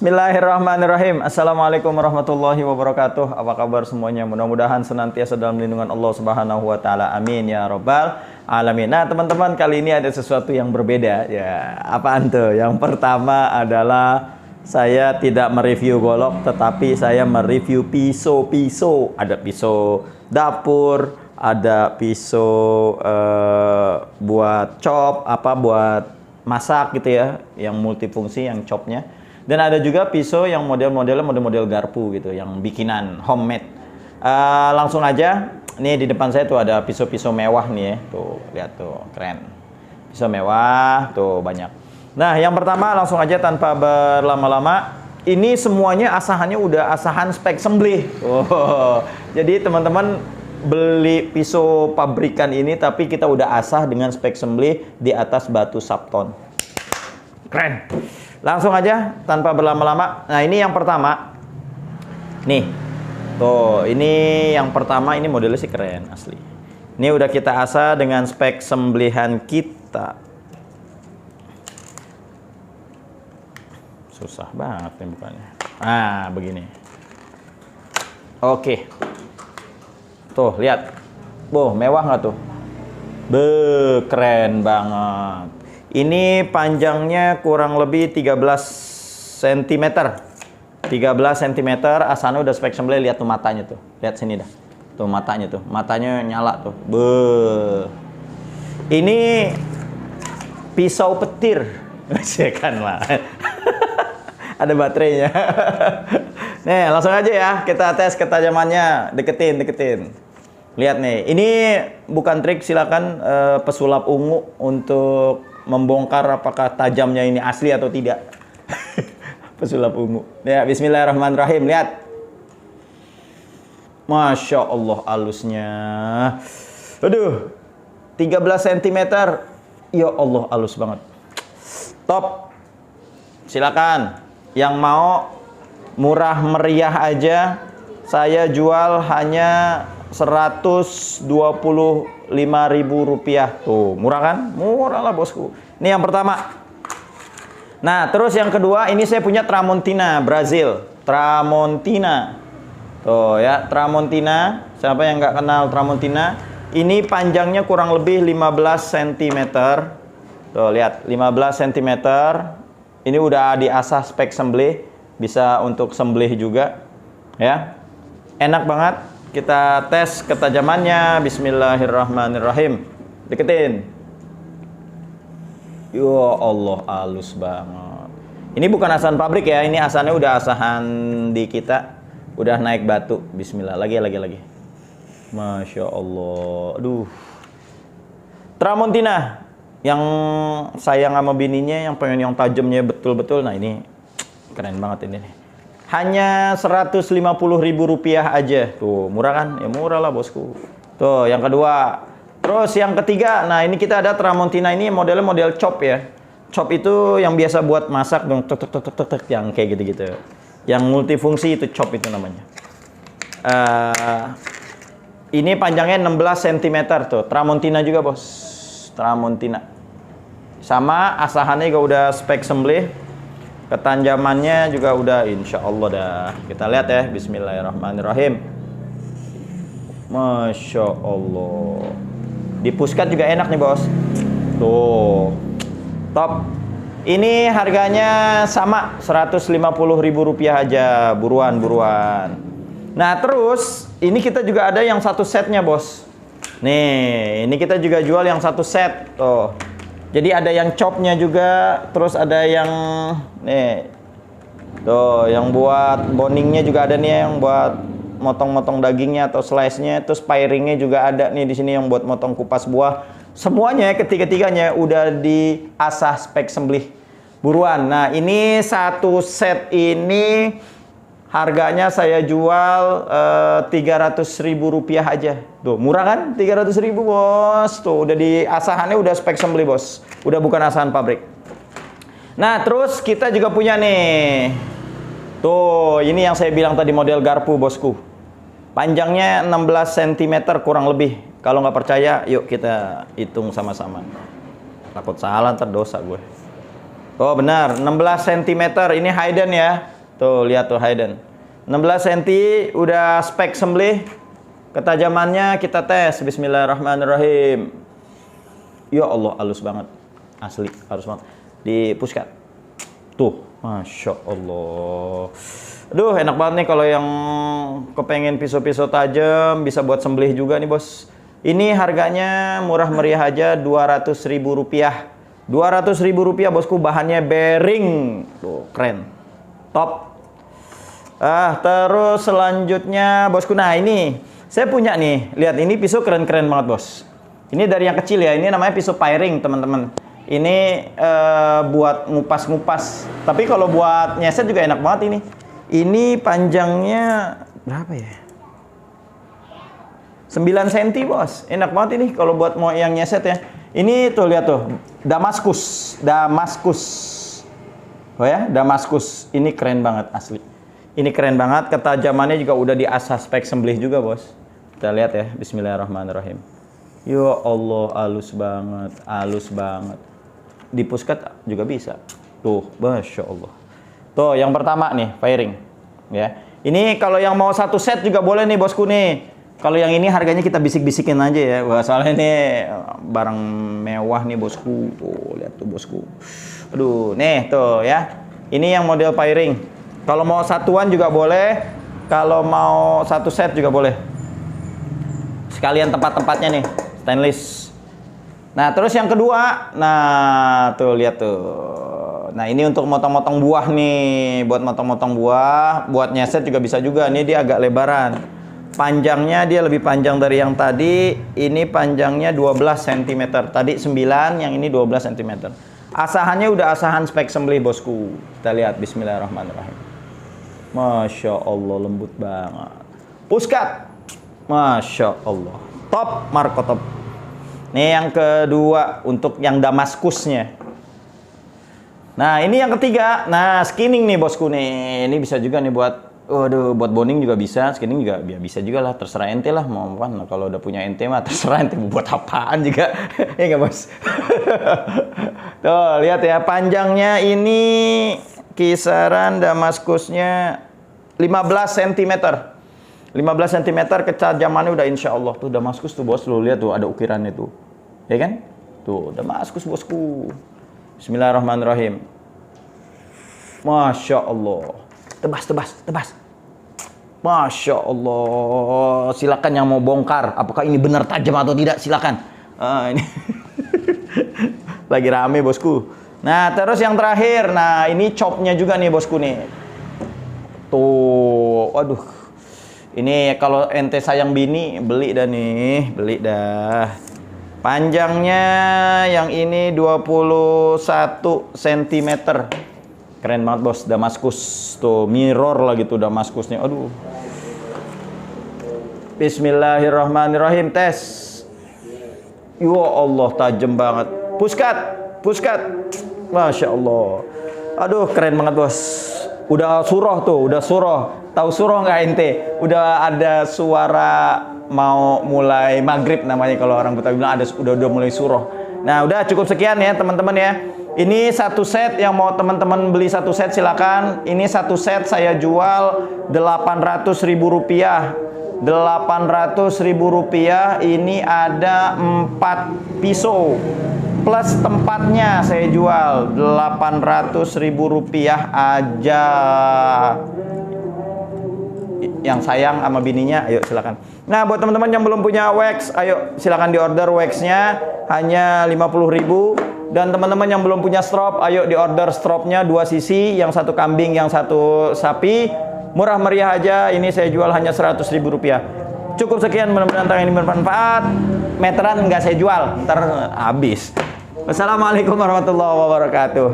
Bismillahirrahmanirrahim. Assalamualaikum warahmatullahi wabarakatuh. Apa kabar semuanya? Mudah-mudahan senantiasa dalam lindungan Allah Subhanahu wa taala. Amin ya rabbal alamin. Nah, teman-teman, kali ini ada sesuatu yang berbeda ya. Apaan tuh? Yang pertama adalah saya tidak mereview golok, tetapi saya mereview pisau-pisau. Ada pisau dapur, ada pisau buat chop, buat masak gitu ya, yang multifungsi, yang chopnya. Dan ada juga pisau yang model-model garpu gitu, yang bikinan homemade. Langsung aja, nih di depan saya tuh ada pisau-pisau mewah nih ya. Tuh, lihat tuh, keren. Pisau mewah, tuh banyak. Nah, yang pertama langsung aja tanpa berlama-lama. Ini semuanya asahannya udah asahan spek sembelih. Oh, jadi teman-teman beli pisau pabrikan ini, tapi kita udah asah dengan spek sembelih di atas batu Sapton. Keren. Langsung aja tanpa berlama-lama. Nah, ini yang pertama. Nih. Tuh, ini yang pertama, ini modelnya sih keren asli. Ini udah kita asah dengan spek sembelihan kita. Susah banget nih bukannya. Nah, begini. Oke. Tuh, lihat. Boh, mewah nggak tuh? Keren banget. Ini panjangnya kurang lebih 13 cm. 13 cm, asalnya udah spek sembelih. Lihat tuh matanya tuh. Lihat sini dah. Tuh matanya tuh. Matanya nyala tuh. Ini pisau petir. Kan lah. Ada baterainya. Nih, langsung aja ya. Kita tes ketajamannya. Deketin. Lihat nih. Ini bukan trik, silakan pesulap ungu untuk membongkar apakah tajamnya ini asli atau tidak. Pesulap ungu. Ya, bismillahirrahmanirrahim. Lihat. Masya Allah halusnya. Aduh. 13 cm. Ya Allah, halus banget. Top. Silakan. Yang mau murah meriah aja, saya jual hanya Rp125.000. Tuh, murah kan? Murah lah bosku. Ini yang pertama. Nah, terus yang kedua, ini saya punya Tramontina, Brazil. Tramontina. Tuh ya, Tramontina. Siapa yang nggak kenal Tramontina? Ini panjangnya kurang lebih 15 cm. Tuh, lihat, 15 cm. Ini udah diasah spek sembelih. Bisa untuk sembelih juga. Ya. Enak banget. Kita tes ketajamannya. Bismillahirrahmanirrahim. Deketin. Ya Allah, halus banget. Ini bukan asahan pabrik ya. Ini asahannya udah asahan di kita. Udah naik batu. Bismillah. Lagi. Masya Allah. Aduh. Tramontina. Yang sayang sama bininya, yang pengen yang tajamnya betul-betul. Nah, ini keren banget ini nih. Hanya Rp150.000 aja. Tuh, murah kan? Ya murah lah bosku. Tuh, yang kedua. Terus yang ketiga, nah ini kita ada Tramontina, ini modelnya model chop ya. Chop itu yang biasa buat masak dong, tek, yang kayak gitu-gitu. Yang multifungsi itu chop itu namanya. Ini panjangnya 16 cm tuh. Tramontina juga, Bos. Tramontina. Sama asahannya juga udah spek sembelih. Ketanjamannya juga udah, insya Allah dah. Kita lihat ya. Bismillahirrahmanirrahim. Masya Allah. Di puskat juga enak nih bos. Tuh. Top. Ini harganya sama Rp150.000 aja. Buruan. Nah terus ini kita juga ada yang satu setnya bos. Nih, ini kita juga jual yang satu set. Tuh. Jadi ada yang chopnya juga, terus ada yang nih, tuh yang buat boningnya juga ada nih, yang buat motong-motong dagingnya atau slice-nya, terus piringnya juga ada nih di sini yang buat motong kupas buah. Semuanya ketiga-tiganya udah diasah spek sembelih. Buruan. Nah, ini satu set ini harganya saya jual Rp300.000 aja. Tuh, murah kan? 300.000 bos. Tuh, udah di asahannya udah spek sembelih bos. Udah bukan asahan pabrik. Nah, terus kita juga punya nih. Tuh, ini yang saya bilang tadi model garpu bosku. Panjangnya 16 cm kurang lebih. Kalau nggak percaya, yuk kita hitung sama-sama. Takut salah ntar dosa gue. Oh benar, 16 cm. Ini Hayden ya. Tuh, lihat tuh Hayden. 16 cm udah spek sembelih. Ketajamannya kita tes. Bismillahirrahmanirrahim. Ya Allah, halus banget. Asli, halus banget. Di puskat. Tuh, Masya Allah. Aduh, enak banget nih kalau yang kepengen pisau-pisau tajam, bisa buat sembelih juga nih, Bos. Ini harganya murah meriah aja, Rp200.000. Rp200.000, Bosku. Bahannya bearing. Tuh, keren. Top. Terus selanjutnya, Bosku. Nah, ini saya punya nih. Lihat, ini pisau keren-keren banget, Bos. Ini dari yang kecil ya. Ini namanya pisau piring, teman-teman. Ini buat ngupas-ngupas. Tapi kalau buat nyeset juga enak banget ini. Ini panjangnya berapa ya? 9 cm, Bos. Enak banget ini kalau buat mau yang nyeset ya. Ini tuh, lihat tuh. Damaskus. Oh ya, Damaskus. Ini keren banget asli. Ini keren banget. Ketajamannya juga udah diasah spek sembelih juga, Bos. Kita lihat ya. Bismillahirrahmanirrahim. Ya Allah, halus banget. Halus banget. Di puskat juga bisa. Tuh, Masya Allah. Tuh, yang pertama nih, piring. Ya. Ini kalau yang mau satu set juga boleh nih, Bosku nih. Kalau yang ini harganya kita bisik-bisikin aja ya. Wah, soalnya ini barang mewah nih, Bosku. Tuh, lihat tuh, Bosku. Aduh, nih tuh ya. Ini yang model piring. Kalau mau satuan juga boleh. Kalau mau satu set juga boleh. Sekalian tempat-tempatnya nih, stainless. Nah, terus yang kedua, nah tuh lihat tuh. Nah, ini untuk motong-motong buah nih, buat motong-motong buah, buat nyeset juga bisa juga. Ini dia agak lebaran. Panjangnya dia lebih panjang dari yang tadi. Ini panjangnya 12 cm. Tadi 9, yang ini 12 cm. Asahannya udah asahan spek sembelih, Bosku. Kita lihat, bismillahirrahmanirrahim. Masya Allah, lembut banget. Puskat. Masya Allah. Top, Marco top. Nih yang kedua, untuk yang Damaskusnya. Nah, ini yang ketiga. Nah, skinning nih, Bosku nih. Ini bisa juga nih buat, waduh, buat bonding juga bisa. Skinning juga bisa juga lah. Terserah ente lah mau apa. Nah, kalau udah punya ente mah terserah ente mau buat apaan juga. Ya nggak, Bos? Tuh, lihat ya. Panjangnya ini kisaran Damaskusnya 15 cm. 15 cm, ketajamannya udah insya Allah. Tuh Damaskus tuh, Bos. Lu lihat tuh ada ukirannya tuh. Ya kan? Tuh, Damaskus, Bosku. Bismillahirrahmanirrahim. Masya Allah. Tebas. Masya Allah. Silakan yang mau bongkar. Apakah ini benar tajam atau tidak? Silakan. Ini lagi rame, Bosku. Nah, terus yang terakhir. Nah, ini chopnya juga nih, Bosku nih. Tuh, waduh. Ini kalau ente sayang bini, beli dah nih. Beli dah. Panjangnya yang ini 21 cm. Keren banget, Bos. Damaskus. Tuh, mirror lagi tuh Damaskusnya. Aduh. Bismillahirrahmanirrahim. Tes. Ya Allah, tajam banget. Puskat. Masya Allah. Aduh, keren banget, Bos. Udah surah tuh, udah surah. Tahu surah nggak ente? Udah ada suara mau mulai maghrib namanya kalau orang Betawi bilang, ada udah mulai surah. Nah, udah cukup sekian ya teman-teman ya. Ini satu set, yang mau teman-teman beli satu set silakan. Ini satu set saya jual Rp800.000. Rp800.000. Ini ada 4 pisau plus tempatnya saya jual Rp800.000 aja. Yang sayang sama bininya, ayo silakan. Nah, buat teman-teman yang belum punya wax, ayo silakan diorder waxnya, hanya 50.000. Dan teman-teman yang belum punya strop, ayo diorder stropnya 2 sisi, yang satu kambing, yang satu sapi. Murah meriah aja, ini saya jual hanya Rp100.000. Cukup sekian, mudah-mudahan tangan ini bermanfaat. Meteran nggak saya jual, ntar habis. Wassalamualaikum warahmatullahi wabarakatuh.